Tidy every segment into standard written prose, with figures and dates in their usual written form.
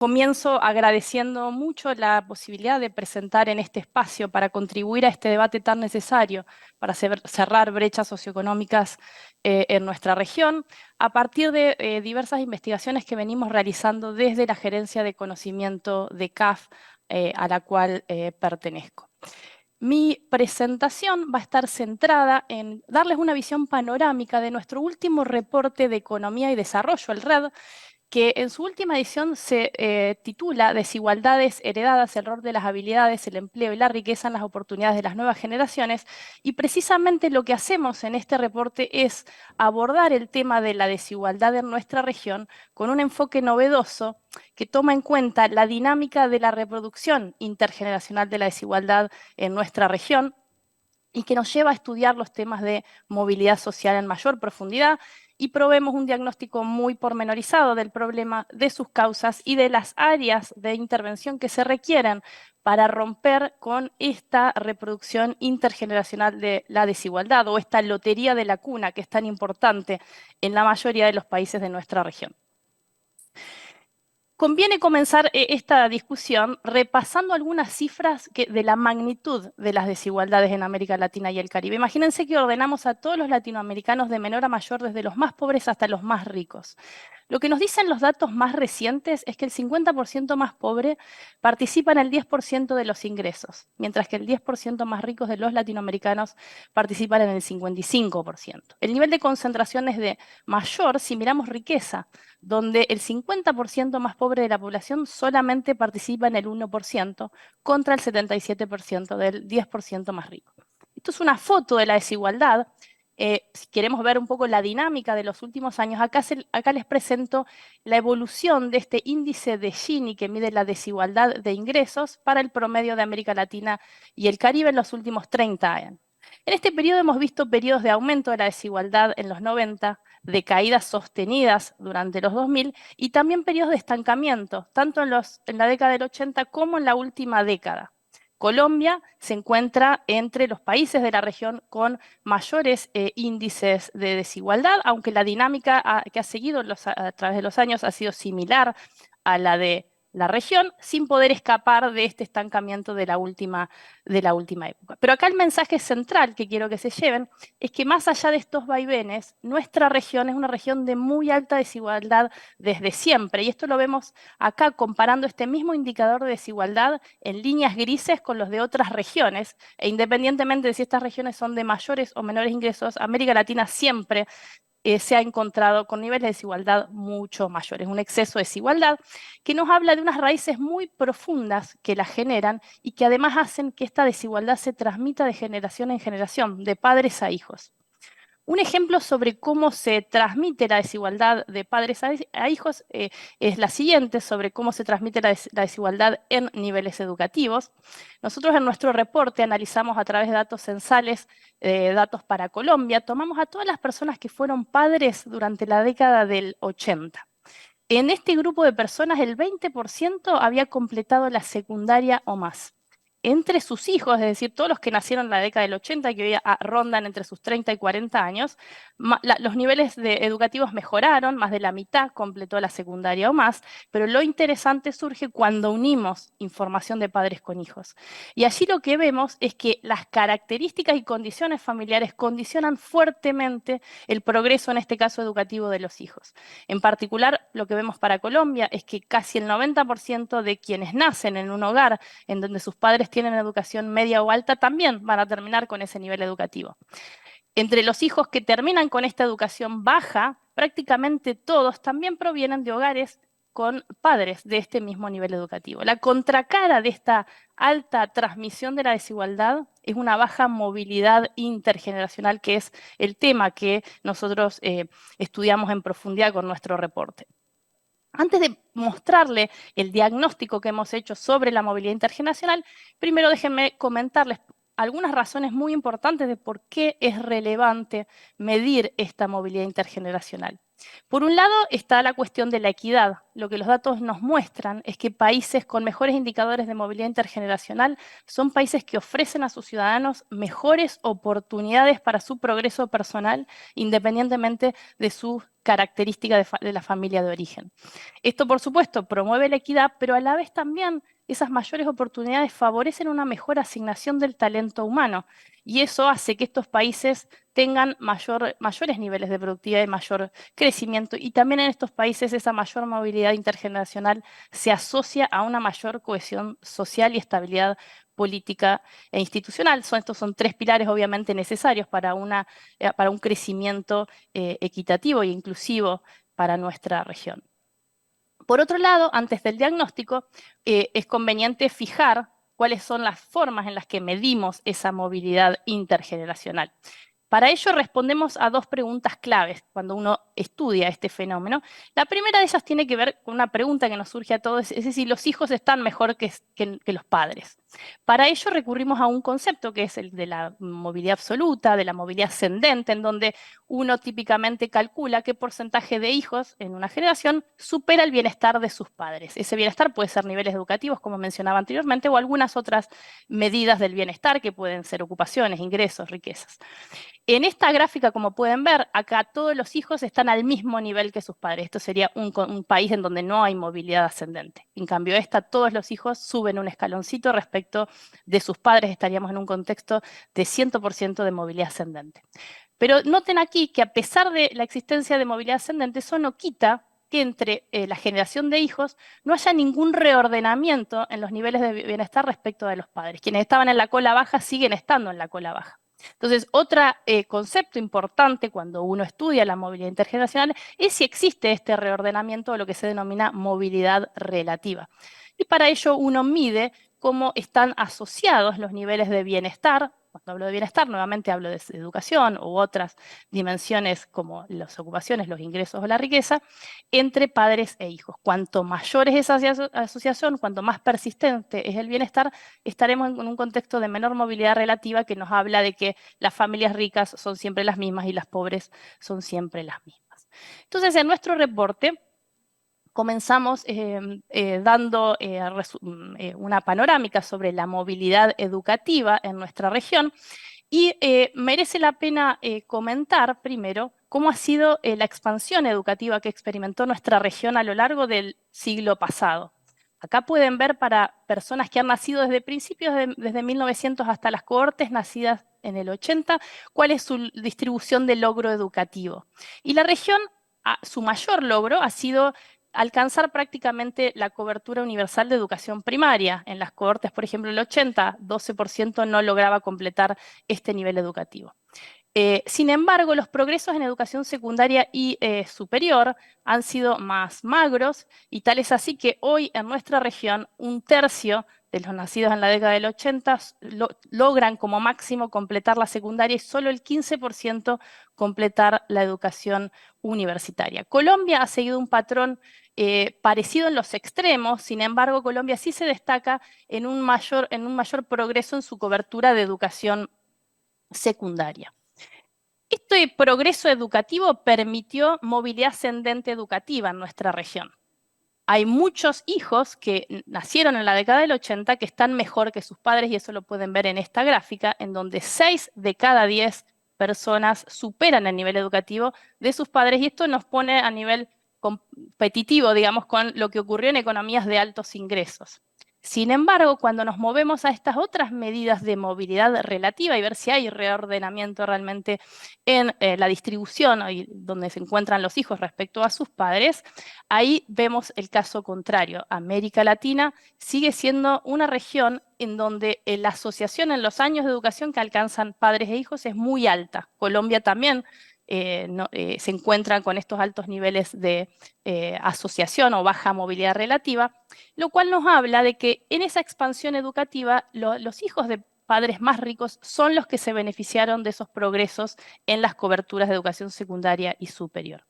Comienzo agradeciendo mucho la posibilidad de presentar en este espacio para contribuir a este debate tan necesario para cerrar brechas socioeconómicas en nuestra región, a partir de diversas investigaciones que venimos realizando desde la Gerencia de Conocimiento de CAF, a la cual pertenezco. Mi presentación va a estar centrada en darles una visión panorámica de nuestro último reporte de economía y desarrollo, el RED, que en su última edición se titula Desigualdades heredadas, el rol de las habilidades, el empleo y la riqueza en las oportunidades de las nuevas generaciones. Y precisamente lo que hacemos en este reporte es abordar el tema de la desigualdad en nuestra región con un enfoque novedoso que toma en cuenta la dinámica de la reproducción intergeneracional de la desigualdad en nuestra región y que nos lleva a estudiar los temas de movilidad social en mayor profundidad y probemos un diagnóstico muy pormenorizado del problema, de sus causas y de las áreas de intervención que se requieren para romper con esta reproducción intergeneracional de la desigualdad o esta lotería de la cuna que es tan importante en la mayoría de los países de nuestra región. Conviene comenzar esta discusión repasando algunas cifras de la magnitud de las desigualdades en América Latina y el Caribe. Imagínense que ordenamos a todos los latinoamericanos de menor a mayor, desde los más pobres hasta los más ricos. Lo que nos dicen los datos más recientes es que el 50% más pobre participa en el 10% de los ingresos, mientras que el 10% más ricos de los latinoamericanos participan en el 55%. El nivel de concentración es de mayor si miramos riqueza, donde el 50% más pobre de la población solamente participa en el 1%, contra el 77% del 10% más rico. Esto es una foto de la desigualdad. Si queremos ver un poco la dinámica de los últimos años, acá les presento la evolución de este índice de Gini que mide la desigualdad de ingresos para el promedio de América Latina y el Caribe en los últimos 30 años. En este periodo hemos visto periodos de aumento de la desigualdad en los 90, de caídas sostenidas durante los 2000 y también periodos de estancamiento, tanto en la década del 80 como en la última década. Colombia se encuentra entre los países de la región con mayores índices de desigualdad, aunque la dinámica que ha seguido a través de los años ha sido similar a la de la región, sin poder escapar de este estancamiento de la última época. Pero acá el mensaje central que quiero que se lleven es que más allá de estos vaivenes, nuestra región es una región de muy alta desigualdad desde siempre. Y esto lo vemos acá comparando este mismo indicador de desigualdad en líneas grises con los de otras regiones. E independientemente de si estas regiones son de mayores o menores ingresos, América Latina siempre se ha encontrado con niveles de desigualdad mucho mayores, un exceso de desigualdad que nos habla de unas raíces muy profundas que la generan y que además hacen que esta desigualdad se transmita de generación en generación, de padres a hijos. Un ejemplo sobre cómo se transmite la desigualdad de padres a hijos es la siguiente, sobre cómo se transmite la desigualdad en niveles educativos. Nosotros en nuestro reporte analizamos a través de datos censales, datos para Colombia, tomamos a todas las personas que fueron padres durante la década del 80. En este grupo de personas, el 20% había completado la secundaria o más. Entre sus hijos, es decir, todos los que nacieron en la década del 80, que hoy rondan entre sus 30 y 40 años, los niveles educativos mejoraron, más de la mitad completó la secundaria o más, pero lo interesante surge cuando unimos información de padres con hijos. Y allí lo que vemos es que las características y condiciones familiares condicionan fuertemente el progreso, en este caso educativo, de los hijos. En particular, lo que vemos para Colombia es que casi el 90% de quienes nacen en un hogar en donde sus padres tienen educación media o alta también van a terminar con ese nivel educativo. Entre los hijos que terminan con esta educación baja, prácticamente todos también provienen de hogares con padres de este mismo nivel educativo. La contracara de esta alta transmisión de la desigualdad es una baja movilidad intergeneracional, que es el tema que nosotros estudiamos en profundidad con nuestro reporte. Antes de mostrarle el diagnóstico que hemos hecho sobre la movilidad intergeneracional, primero déjenme comentarles algunas razones muy importantes de por qué es relevante medir esta movilidad intergeneracional. Por un lado está la cuestión de la equidad. Lo que los datos nos muestran es que países con mejores indicadores de movilidad intergeneracional son países que ofrecen a sus ciudadanos mejores oportunidades para su progreso personal, independientemente de sus característica de la familia de origen. Esto, por supuesto, promueve la equidad, pero a la vez también esas mayores oportunidades favorecen una mejor asignación del talento humano y eso hace que estos países tengan mayores niveles de productividad y mayor crecimiento, y también en estos países esa mayor movilidad intergeneracional se asocia a una mayor cohesión social y estabilidad política e institucional. Estos son tres pilares obviamente necesarios para un crecimiento equitativo e inclusivo para nuestra región. Por otro lado, antes del diagnóstico, es conveniente fijar cuáles son las formas en las que medimos esa movilidad intergeneracional. Para ello respondemos a dos preguntas claves cuando uno estudia este fenómeno. La primera de ellas tiene que ver con una pregunta que nos surge a todos, es si los hijos están mejor que los padres. Para ello recurrimos a un concepto que es el de la movilidad absoluta, de la movilidad ascendente, en donde uno típicamente calcula qué porcentaje de hijos en una generación supera el bienestar de sus padres. Ese bienestar puede ser niveles educativos, como mencionaba anteriormente, o algunas otras medidas del bienestar que pueden ser ocupaciones, ingresos, riquezas. En esta gráfica, como pueden ver, acá todos los hijos están al mismo nivel que sus padres. Esto sería un país en donde no hay movilidad ascendente. En cambio, todos los hijos suben un escaloncito respecto de sus padres. Estaríamos en un contexto de 100% de movilidad ascendente. Pero noten aquí que a pesar de la existencia de movilidad ascendente, eso no quita que entre la generación de hijos no haya ningún reordenamiento en los niveles de bienestar respecto de los padres. Quienes estaban en la cola baja siguen estando en la cola baja. Entonces, otro concepto importante cuando uno estudia la movilidad intergeneracional es si existe este reordenamiento o lo que se denomina movilidad relativa. Y para ello uno mide cómo están asociados los niveles de bienestar. Cuando hablo de bienestar, nuevamente hablo de educación u otras dimensiones como las ocupaciones, los ingresos o la riqueza, entre padres e hijos. Cuanto mayor es esa asociación, cuanto más persistente es el bienestar, estaremos en un contexto de menor movilidad relativa que nos habla de que las familias ricas son siempre las mismas y las pobres son siempre las mismas. Entonces, en nuestro reporte comenzamos dando una panorámica sobre la movilidad educativa en nuestra región y merece la pena comentar primero cómo ha sido la expansión educativa que experimentó nuestra región a lo largo del siglo pasado. Acá pueden ver para personas que han nacido desde principios, desde 1900 hasta las cohortes nacidas en el 80, cuál es su distribución de logro educativo. Y la región, su mayor logro ha sido alcanzar prácticamente la cobertura universal de educación primaria. En las cohortes, por ejemplo, el 80, 12% no lograba completar este nivel educativo. Sin embargo, los progresos en educación secundaria y superior han sido más magros, y tal es así que hoy en nuestra región un tercio de los nacidos en la década del 80 logran como máximo completar la secundaria y solo el 15% completar la educación universitaria. Colombia ha seguido un patrón parecido en los extremos. Sin embargo, Colombia sí se destaca en un mayor progreso en su cobertura de educación secundaria. Este progreso educativo permitió movilidad ascendente educativa en nuestra región. Hay muchos hijos que nacieron en la década del 80 que están mejor que sus padres, y eso lo pueden ver en esta gráfica, en donde 6 de cada 10 personas superan el nivel educativo de sus padres, y esto nos pone a nivel competitivo, digamos, con lo que ocurrió en economías de altos ingresos. Sin embargo, cuando nos movemos a estas otras medidas de movilidad relativa y ver si hay reordenamiento realmente en la distribución donde se encuentran los hijos respecto a sus padres, ahí vemos el caso contrario. América Latina sigue siendo una región en donde la asociación en los años de educación que alcanzan padres e hijos es muy alta. Colombia también se encuentra con estos altos niveles de asociación o baja movilidad relativa, lo cual nos habla de que en esa expansión educativa los hijos de padres más ricos son los que se beneficiaron de esos progresos en las coberturas de educación secundaria y superior.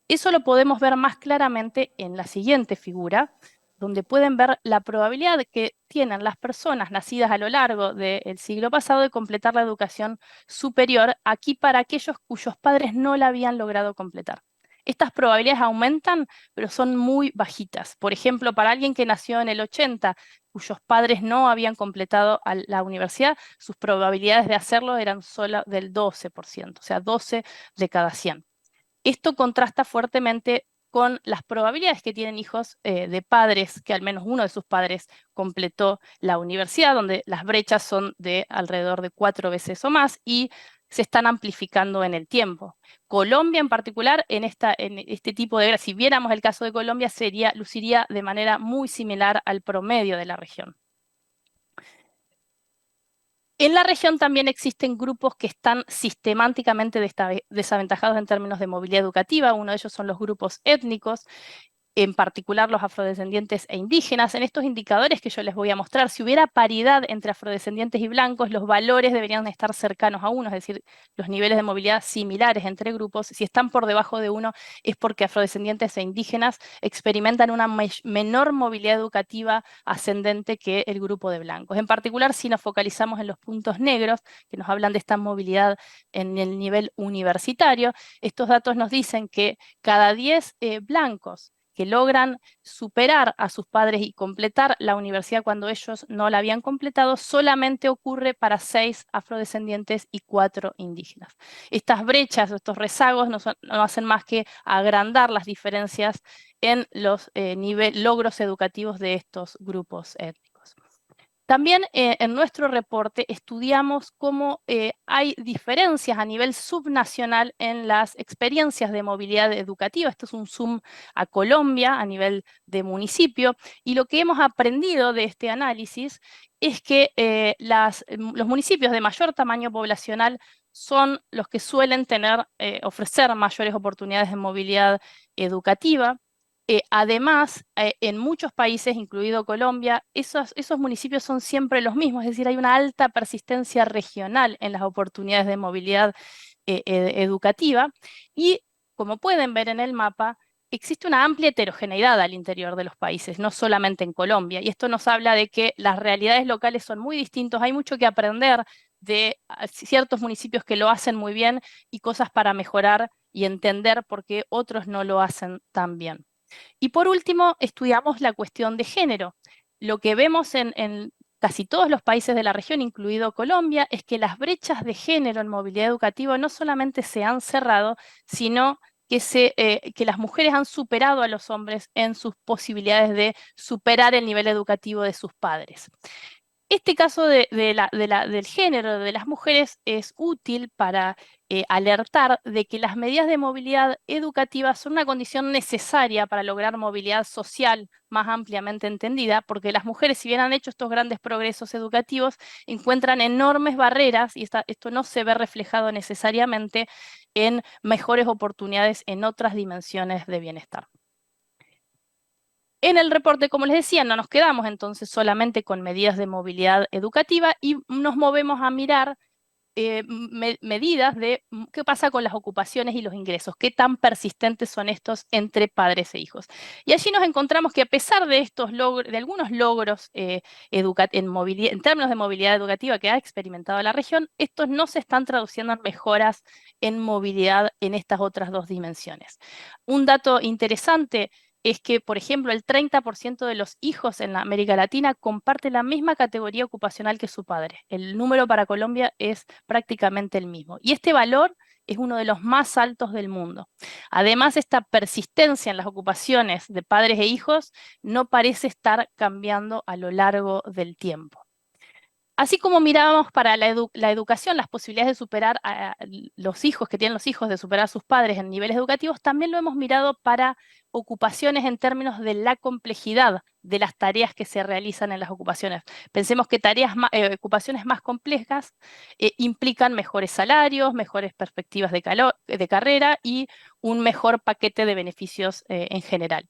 Eso lo podemos ver más claramente en la siguiente figura, donde pueden ver la probabilidad que tienen las personas nacidas a lo largo del siglo pasado de completar la educación superior, aquí para aquellos cuyos padres no la habían logrado completar. Estas probabilidades aumentan, pero son muy bajitas. Por ejemplo, para alguien que nació en el 80, cuyos padres no habían completado la universidad, sus probabilidades de hacerlo eran solo del 12%, o sea, 12 de cada 100. Esto contrasta fuertemente con las probabilidades que tienen hijos de padres, que al menos uno de sus padres completó la universidad, donde las brechas son de alrededor de 4 veces o más y se están amplificando en el tiempo. Colombia en particular, en este tipo de, si viéramos el caso de Colombia, luciría de manera muy similar al promedio de la región. En la región también existen grupos que están sistemáticamente desaventajados en términos de movilidad educativa. Uno de ellos son los grupos étnicos, en particular los afrodescendientes e indígenas. En estos indicadores que yo les voy a mostrar, si hubiera paridad entre afrodescendientes y blancos, los valores deberían estar cercanos a uno, es decir, los niveles de movilidad similares entre grupos. Si están por debajo de uno, es porque afrodescendientes e indígenas experimentan una menor movilidad educativa ascendente que el grupo de blancos. En particular, si nos focalizamos en los puntos negros, que nos hablan de esta movilidad en el nivel universitario, estos datos nos dicen que cada 10 blancos que logran superar a sus padres y completar la universidad cuando ellos no la habían completado, solamente ocurre para 6 afrodescendientes y 4 indígenas. Estas brechas, estos rezagos no hacen más que agrandar las diferencias en los logros educativos de estos grupos étnicos. También en nuestro reporte estudiamos cómo hay diferencias a nivel subnacional en las experiencias de movilidad educativa. Esto es un zoom a Colombia a nivel de municipio. Y lo que hemos aprendido de este análisis es que los municipios de mayor tamaño poblacional son los que suelen ofrecer mayores oportunidades de movilidad educativa. Además, en muchos países, incluido Colombia, esos municipios son siempre los mismos, es decir, hay una alta persistencia regional en las oportunidades de movilidad educativa y, como pueden ver en el mapa, existe una amplia heterogeneidad al interior de los países, no solamente en Colombia, y esto nos habla de que las realidades locales son muy distintas, hay mucho que aprender de ciertos municipios que lo hacen muy bien y cosas para mejorar y entender por qué otros no lo hacen tan bien. Y por último, estudiamos la cuestión de género. Lo que vemos en casi todos los países de la región, incluido Colombia, es que las brechas de género en movilidad educativa no solamente se han cerrado, sino que las mujeres han superado a los hombres en sus posibilidades de superar el nivel educativo de sus padres. Este caso del género de las mujeres es útil para alertar de que las medidas de movilidad educativa son una condición necesaria para lograr movilidad social más ampliamente entendida, porque las mujeres, si bien han hecho estos grandes progresos educativos, encuentran enormes barreras y esto no se ve reflejado necesariamente en mejores oportunidades en otras dimensiones de bienestar. En el reporte, como les decía, no nos quedamos entonces solamente con medidas de movilidad educativa y nos movemos a mirar medidas de qué pasa con las ocupaciones y los ingresos, qué tan persistentes son estos entre padres e hijos. Y allí nos encontramos que a pesar de de algunos logros en términos de movilidad educativa que ha experimentado la región, estos no se están traduciendo en mejoras en movilidad en estas otras dos dimensiones. Un dato interesante es que, por ejemplo, el 30% de los hijos en la América Latina comparte la misma categoría ocupacional que su padre. El número para Colombia es prácticamente el mismo. Y este valor es uno de los más altos del mundo. Además, esta persistencia en las ocupaciones de padres e hijos no parece estar cambiando a lo largo del tiempo. Así como mirábamos para la educación las posibilidades de superar a los hijos que tienen los hijos, de superar a sus padres en niveles educativos, también lo hemos mirado para ocupaciones en términos de la complejidad de las tareas que se realizan en las ocupaciones. Pensemos que ocupaciones más complejas implican mejores salarios, mejores perspectivas de carrera y un mejor paquete de beneficios en general.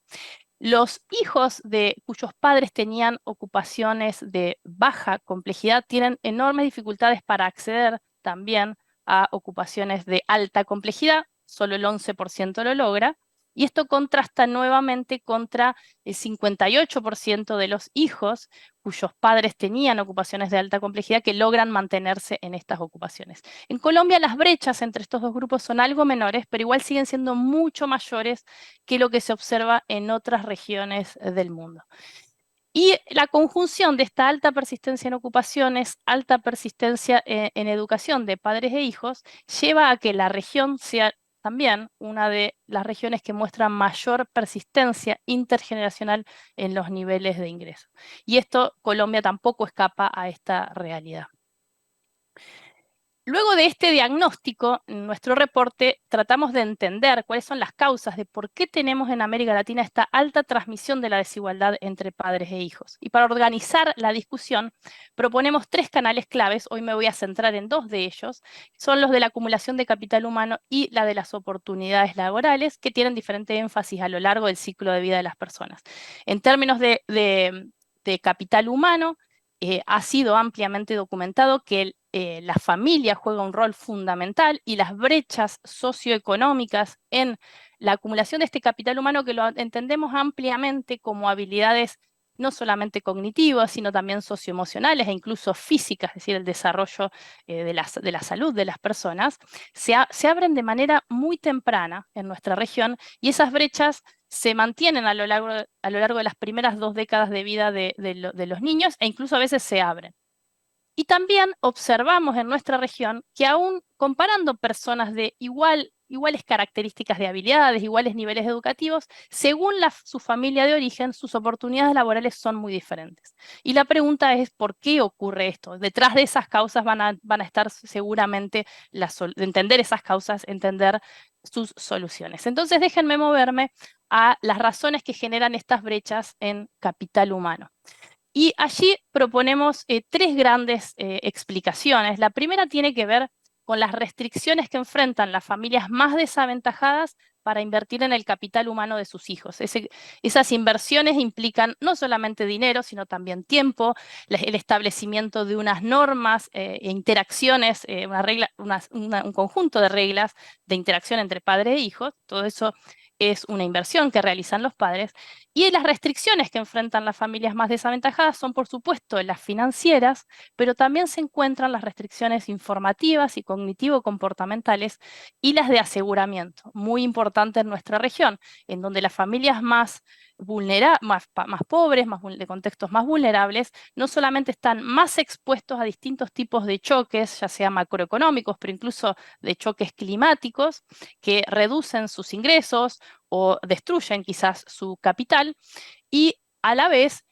Los hijos cuyos padres tenían ocupaciones de baja complejidad tienen enormes dificultades para acceder también a ocupaciones de alta complejidad, solo el 11% lo logra, y esto contrasta nuevamente contra el 58% de los hijos cuyos padres tenían ocupaciones de alta complejidad que logran mantenerse en estas ocupaciones. En Colombia las brechas entre estos dos grupos son algo menores, pero igual siguen siendo mucho mayores que lo que se observa en otras regiones del mundo. Y la conjunción de esta alta persistencia en ocupaciones, alta persistencia en educación de padres e hijos, lleva a que la región sea también una de las regiones que muestra mayor persistencia intergeneracional en los niveles de ingreso. Y esto, Colombia tampoco escapa a esta realidad. Luego de este diagnóstico, en nuestro reporte tratamos de entender cuáles son las causas de por qué tenemos en América Latina esta alta transmisión de la desigualdad entre padres e hijos. Y para organizar la discusión, proponemos 3 canales claves. Hoy me voy a centrar en 2 de ellos. Son los de la acumulación de capital humano y la de las oportunidades laborales, que tienen diferente énfasis a lo largo del ciclo de vida de las personas. En términos de capital humano, ha sido ampliamente documentado que la familia juega un rol fundamental y las brechas socioeconómicas en la acumulación de este capital humano, que lo entendemos ampliamente como habilidades no solamente cognitivas, sino también socioemocionales e incluso físicas, es decir, el desarrollo de la salud de las personas, se abren de manera muy temprana en nuestra región, y esas brechas se mantienen a lo largo de las primeras 2 décadas de vida de los niños, e incluso a veces se abren. Y también observamos en nuestra región que aún comparando personas de iguales características de habilidades, iguales niveles educativos, según su familia de origen, sus oportunidades laborales son muy diferentes. Y la pregunta es, ¿por qué ocurre esto? Detrás de esas causas van a estar seguramente, de entender esas causas, entender sus soluciones. Entonces déjenme moverme a las razones que generan estas brechas en capital humano. Y allí proponemos 3 grandes explicaciones. La primera tiene que ver con las restricciones que enfrentan las familias más desaventajadas para invertir en el capital humano de sus hijos. Esas inversiones implican no solamente dinero, sino también tiempo, el establecimiento de unas normas e interacciones, un conjunto de reglas de interacción entre padre e hijos. Todo eso es una inversión que realizan los padres. Y las restricciones que enfrentan las familias más desaventajadas son, por supuesto, las financieras, pero también se encuentran las restricciones informativas y cognitivo-comportamentales y las de aseguramiento, muy importante en nuestra región, en donde las familias más pobres, de contextos más vulnerables, no solamente están más expuestos a distintos tipos de choques, ya sea macroeconómicos, pero incluso de choques climáticos, que reducen sus ingresos o destruyen quizás su capital, y a la vez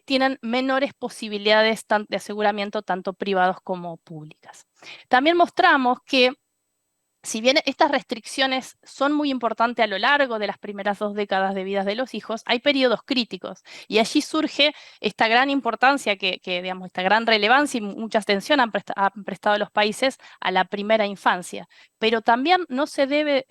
tienen menores posibilidades de aseguramiento, tanto privados como públicas. También mostramos que, si bien estas restricciones son muy importantes a lo largo de las primeras 2 décadas de vida de los hijos, hay periodos críticos, y allí surge esta gran importancia, digamos, esta gran relevancia y mucha atención han prestado los países a la primera infancia. Pero también no se debe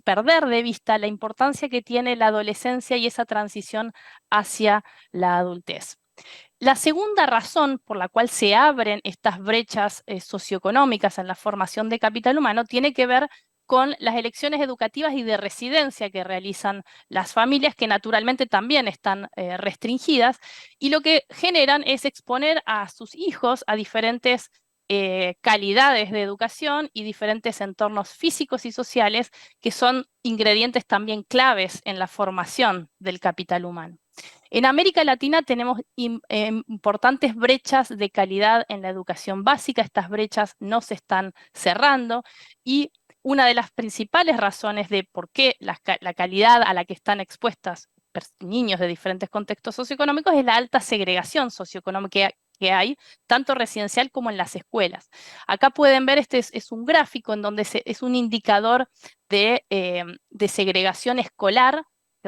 perder de vista la importancia que tiene la adolescencia y esa transición hacia la adultez. La segunda razón por la cual se abren estas brechas socioeconómicas en la formación de capital humano tiene que ver con las elecciones educativas y de residencia que realizan las familias, que naturalmente también están restringidas, y lo que generan es exponer a sus hijos a diferentes calidades de educación y diferentes entornos físicos y sociales, que son ingredientes también claves en la formación del capital humano. En América Latina tenemos importantes brechas de calidad en la educación básica. Estas brechas no se están cerrando, y una de las principales razones de por qué la calidad a la que están expuestas niños de diferentes contextos socioeconómicos es la alta segregación socioeconómica que hay, tanto residencial como en las escuelas. Acá pueden ver, este es un gráfico en donde es un indicador de segregación escolar,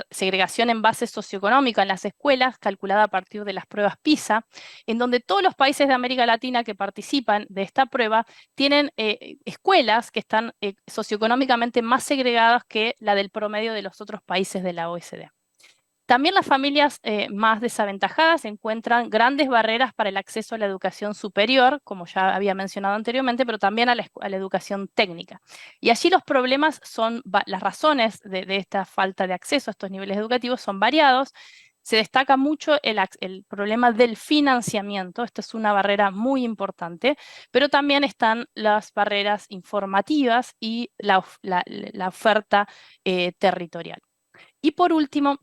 segregación en base socioeconómica en las escuelas, calculada a partir de las pruebas PISA, en donde todos los países de América Latina que participan de esta prueba tienen escuelas que están socioeconómicamente más segregadas que la del promedio de los otros países de la OECD. También las familias más desaventajadas encuentran grandes barreras para el acceso a la educación superior, como ya había mencionado anteriormente, pero también a la educación técnica. Y allí los problemas las razones de esta falta de acceso a estos niveles educativos son variados. Se destaca mucho el problema del financiamiento. Esto es una barrera muy importante, pero también están las barreras informativas y la oferta territorial. Y por último,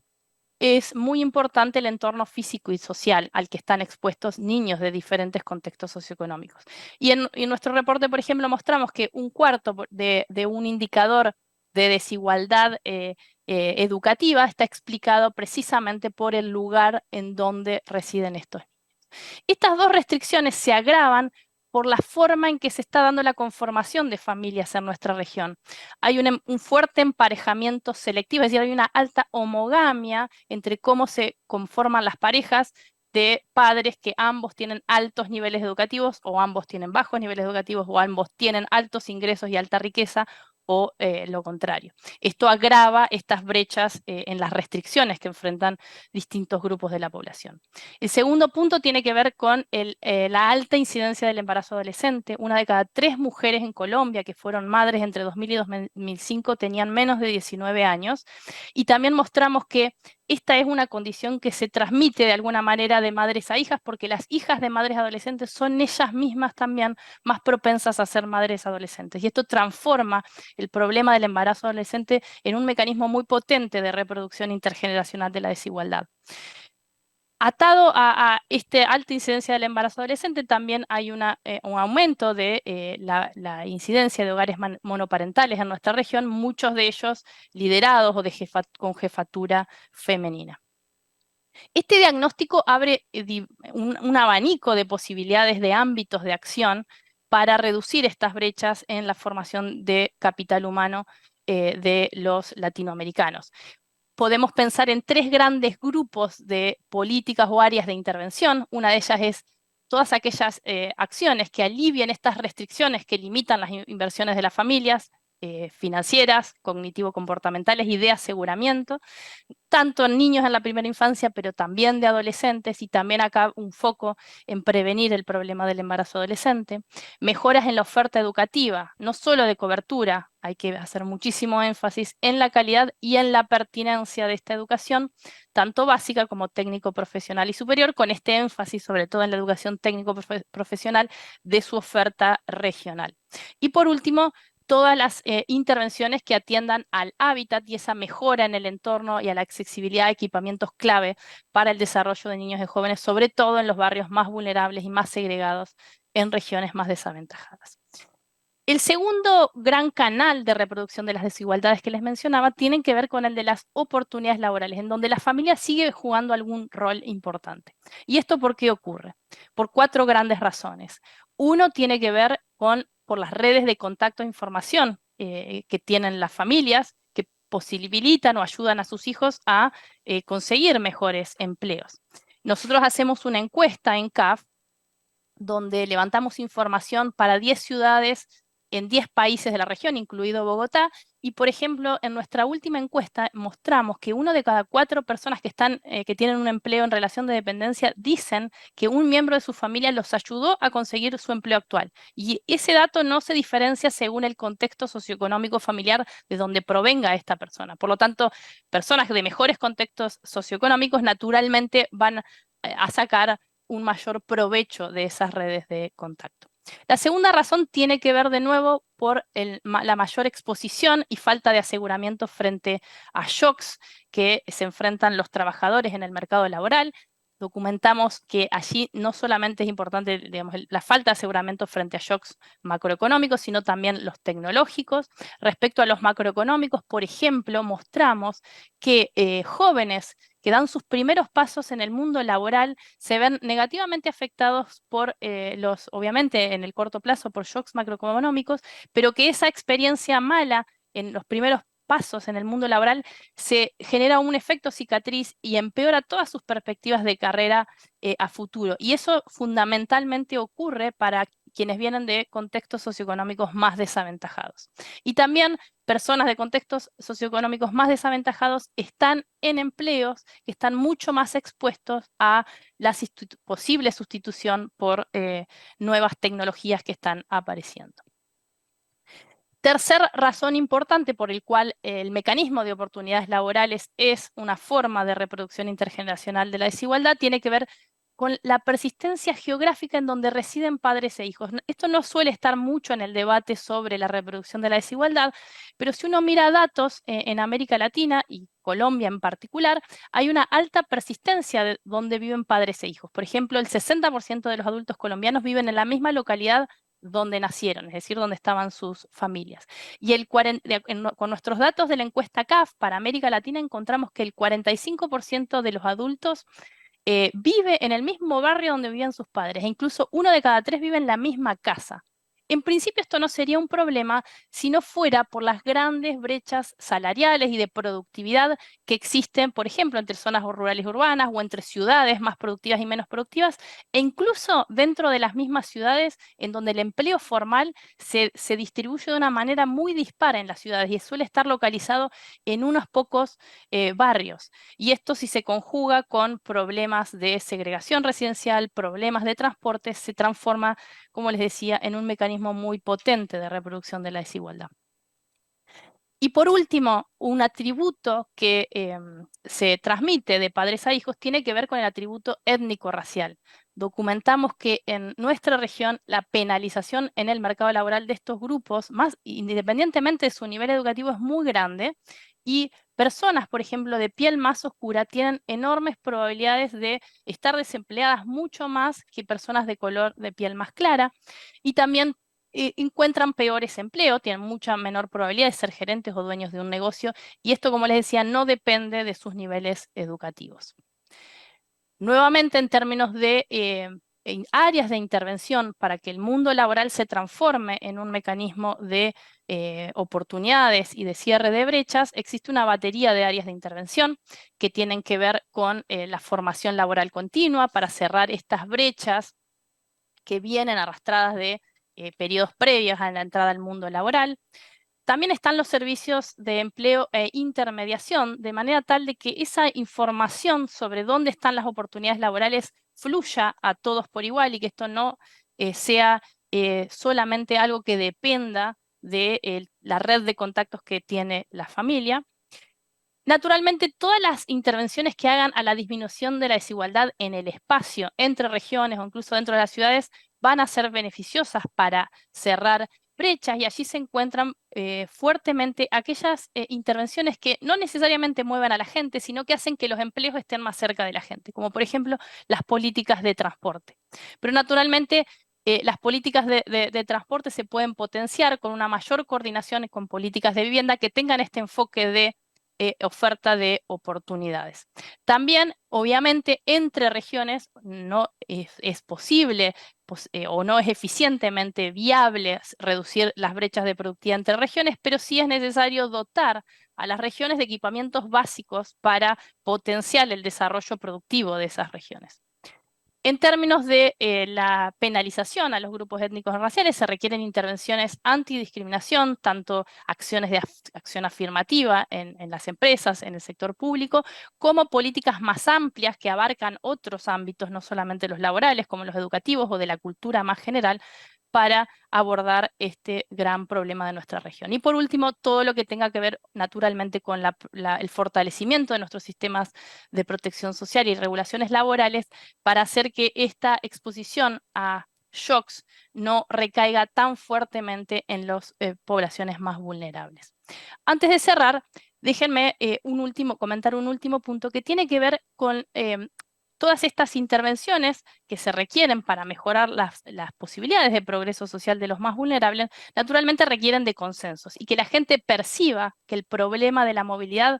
es muy importante el entorno físico y social al que están expuestos niños de diferentes contextos socioeconómicos. Y en nuestro reporte, por ejemplo, mostramos que un cuarto de un indicador de desigualdad educativa está explicado precisamente por el lugar en donde residen estos. Estas dos restricciones se agravan por la forma en que se está dando la conformación de familias en nuestra región. Hay un fuerte emparejamiento selectivo, es decir, hay una alta homogamia entre cómo se conforman las parejas de padres que ambos tienen altos niveles educativos o ambos tienen bajos niveles educativos o ambos tienen altos ingresos y alta riqueza o lo contrario. Esto agrava estas brechas en las restricciones que enfrentan distintos grupos de la población. El segundo punto tiene que ver con la alta incidencia del embarazo adolescente. Una de cada 3 mujeres en Colombia que fueron madres entre 2000 y 2005 tenían menos de 19 años. Y también mostramos que esta es una condición que se transmite de alguna manera de madres a hijas, porque las hijas de madres adolescentes son ellas mismas también más propensas a ser madres adolescentes. Y esto transforma el problema del embarazo adolescente en un mecanismo muy potente de reproducción intergeneracional de la desigualdad. Atado a esta alta incidencia del embarazo adolescente, también hay un aumento de la incidencia de hogares monoparentales en nuestra región, muchos de ellos liderados o con jefatura femenina. Este diagnóstico abre un abanico de posibilidades de ámbitos de acción para reducir estas brechas en la formación de capital humano de los latinoamericanos. Podemos pensar en 3 grandes grupos de políticas o áreas de intervención. Una de ellas es todas aquellas acciones que alivien estas restricciones que limitan las inversiones de las familias, financieras, cognitivo-comportamentales y de aseguramiento, tanto en niños en la primera infancia, pero también de adolescentes, y también acá un foco en prevenir el problema del embarazo adolescente. Mejoras en la oferta educativa, no solo de cobertura, hay que hacer muchísimo énfasis en la calidad y en la pertinencia de esta educación, tanto básica como técnico profesional y superior, con este énfasis sobre todo en la educación técnico profesional de su oferta regional. Y por último, todas las intervenciones que atiendan al hábitat y esa mejora en el entorno y a la accesibilidad de equipamientos clave para el desarrollo de niños y jóvenes, sobre todo en los barrios más vulnerables y más segregados en regiones más desaventajadas. El segundo gran canal de reproducción de las desigualdades que les mencionaba tiene que ver con el de las oportunidades laborales, en donde la familia sigue jugando algún rol importante. ¿Y esto por qué ocurre? Por 4 grandes razones. Uno tiene que ver por las redes de contacto e información que tienen las familias, que posibilitan o ayudan a sus hijos a conseguir mejores empleos. Nosotros hacemos una encuesta en CAF donde levantamos información para 10 ciudades en 10 países de la región, incluido Bogotá, y por ejemplo, en nuestra última encuesta mostramos que 1 de cada 4 personas que tienen un empleo en relación de dependencia dicen que un miembro de su familia los ayudó a conseguir su empleo actual. Y ese dato no se diferencia según el contexto socioeconómico familiar de donde provenga esta persona. Por lo tanto, personas de mejores contextos socioeconómicos naturalmente van a sacar un mayor provecho de esas redes de contacto. La segunda razón tiene que ver de nuevo por la mayor exposición y falta de aseguramiento frente a shocks que se enfrentan los trabajadores en el mercado laboral. Documentamos que allí no solamente es importante, digamos, la falta de aseguramiento frente a shocks macroeconómicos, sino también los tecnológicos. Respecto a los macroeconómicos, por ejemplo, mostramos que jóvenes que dan sus primeros pasos en el mundo laboral se ven negativamente afectados por obviamente en el corto plazo, por shocks macroeconómicos, pero que esa experiencia mala en los primeros pasos en el mundo laboral se genera un efecto cicatriz y empeora todas sus perspectivas de carrera a futuro. Y eso fundamentalmente ocurre para quienes vienen de contextos socioeconómicos más desaventajados. Y también personas de contextos socioeconómicos más desaventajados están en empleos que están mucho más expuestos a la posible sustitución por nuevas tecnologías que están apareciendo. Tercer razón importante por el cual el mecanismo de oportunidades laborales es una forma de reproducción intergeneracional de la desigualdad tiene que ver con la persistencia geográfica en donde residen padres e hijos. Esto no suele estar mucho en el debate sobre la reproducción de la desigualdad, pero si uno mira datos en América Latina y Colombia en particular, hay una alta persistencia de donde viven padres e hijos. Por ejemplo, el 60% de los adultos colombianos viven en la misma localidad donde nacieron, es decir, donde estaban sus familias. Y con nuestros datos de la encuesta CAF para América Latina encontramos que el 45% de los adultos vive en el mismo barrio donde vivían sus padres, e incluso 1 de cada 3 vive en la misma casa. En principio esto no sería un problema si no fuera por las grandes brechas salariales y de productividad que existen, por ejemplo, entre zonas rurales y urbanas o entre ciudades más productivas y menos productivas, e incluso dentro de las mismas ciudades en donde el empleo formal se distribuye de una manera muy dispara en las ciudades y suele estar localizado en unos pocos barrios. Y esto si se conjuga con problemas de segregación residencial, problemas de transporte, se transforma, como les decía, en un mecanismo muy potente de reproducción de la desigualdad. Y por último, un atributo que se transmite de padres a hijos tiene que ver con el atributo étnico-racial. Documentamos que en nuestra región la penalización en el mercado laboral de estos grupos, más independientemente de su nivel educativo, es muy grande y personas, por ejemplo, de piel más oscura tienen enormes probabilidades de estar desempleadas mucho más que personas de color de piel más clara y también encuentran peores empleos, tienen mucha menor probabilidad de ser gerentes o dueños de un negocio, y esto, como les decía, no depende de sus niveles educativos. Nuevamente, en términos de en áreas de intervención para que el mundo laboral se transforme en un mecanismo de oportunidades y de cierre de brechas, existe una batería de áreas de intervención que tienen que ver con la formación laboral continua para cerrar estas brechas que vienen arrastradas de periodos previos a la entrada al mundo laboral. También están los servicios de empleo e intermediación, de manera tal de que esa información sobre dónde están las oportunidades laborales fluya a todos por igual y que esto no sea solamente algo que dependa de la red de contactos que tiene la familia. Naturalmente, todas las intervenciones que hagan a la disminución de la desigualdad en el espacio entre regiones o incluso dentro de las ciudades van a ser beneficiosas para cerrar brechas y allí se encuentran fuertemente aquellas intervenciones que no necesariamente muevan a la gente, sino que hacen que los empleos estén más cerca de la gente, como por ejemplo las políticas de transporte. Pero naturalmente las políticas de transporte se pueden potenciar con una mayor coordinación con políticas de vivienda que tengan este enfoque de oferta de oportunidades. También, obviamente, entre regiones no es posible o no es eficientemente viable reducir las brechas de productividad entre regiones, pero sí es necesario dotar a las regiones de equipamientos básicos para potenciar el desarrollo productivo de esas regiones. En términos de la penalización a los grupos étnicos y raciales, se requieren intervenciones antidiscriminación, tanto acciones de acción afirmativa en las empresas, en el sector público, como políticas más amplias que abarcan otros ámbitos, no solamente los laborales, como los educativos o de la cultura más general, para abordar este gran problema de nuestra región. Y por último, todo lo que tenga que ver naturalmente con el fortalecimiento de nuestros sistemas de protección social y regulaciones laborales para hacer que esta exposición a shocks no recaiga tan fuertemente en las poblaciones más vulnerables. Antes de cerrar, déjenme comentar un último punto que tiene que ver con todas estas intervenciones que se requieren para mejorar las posibilidades de progreso social de los más vulnerables, naturalmente requieren de consensos y que la gente perciba que el problema de la movilidad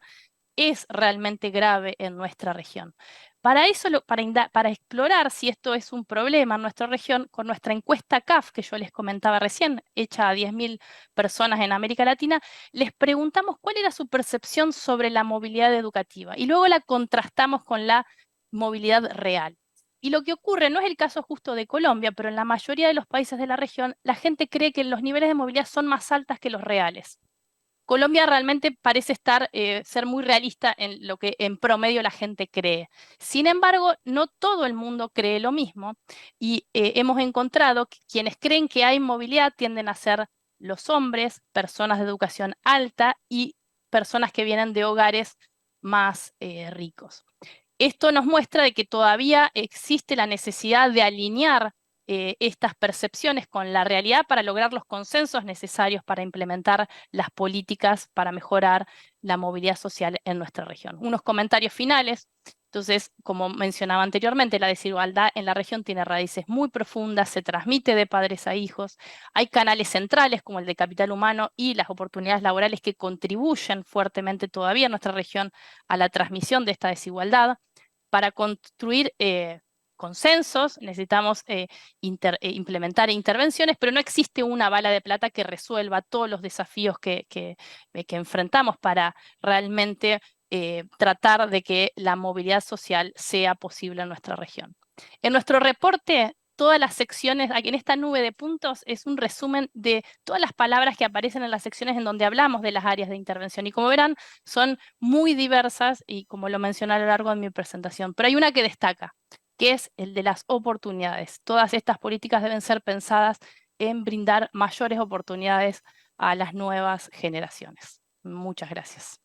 es realmente grave en nuestra región. Para eso, para explorar si esto es un problema en nuestra región, con nuestra encuesta CAF, que yo les comentaba recién, hecha a 10.000 personas en América Latina, les preguntamos cuál era su percepción sobre la movilidad educativa y luego la contrastamos con la movilidad real. Y lo que ocurre, no es el caso justo de Colombia, pero en la mayoría de los países de la región, la gente cree que los niveles de movilidad son más altas que los reales. Colombia realmente parece ser muy realista en lo que en promedio la gente cree. Sin embargo, no todo el mundo cree lo mismo y hemos encontrado que quienes creen que hay movilidad tienden a ser los hombres, personas de educación alta y personas que vienen de hogares más ricos. Esto nos muestra de que todavía existe la necesidad de alinear estas percepciones con la realidad para lograr los consensos necesarios para implementar las políticas para mejorar la movilidad social en nuestra región. Unos comentarios finales. Entonces, como mencionaba anteriormente, la desigualdad en la región tiene raíces muy profundas, se transmite de padres a hijos. Hay canales centrales como el de capital humano y las oportunidades laborales que contribuyen fuertemente todavía en nuestra región a la transmisión de esta desigualdad. Para construir consensos necesitamos implementar intervenciones, pero no existe una bala de plata que resuelva todos los desafíos que enfrentamos para realmente tratar de que la movilidad social sea posible en nuestra región. En nuestro reporte, todas las secciones, aquí en esta nube de puntos, es un resumen de todas las palabras que aparecen en las secciones en donde hablamos de las áreas de intervención. Y como verán, son muy diversas y como lo mencioné a lo largo de mi presentación. Pero hay una que destaca, que es el de las oportunidades. Todas estas políticas deben ser pensadas en brindar mayores oportunidades a las nuevas generaciones. Muchas gracias.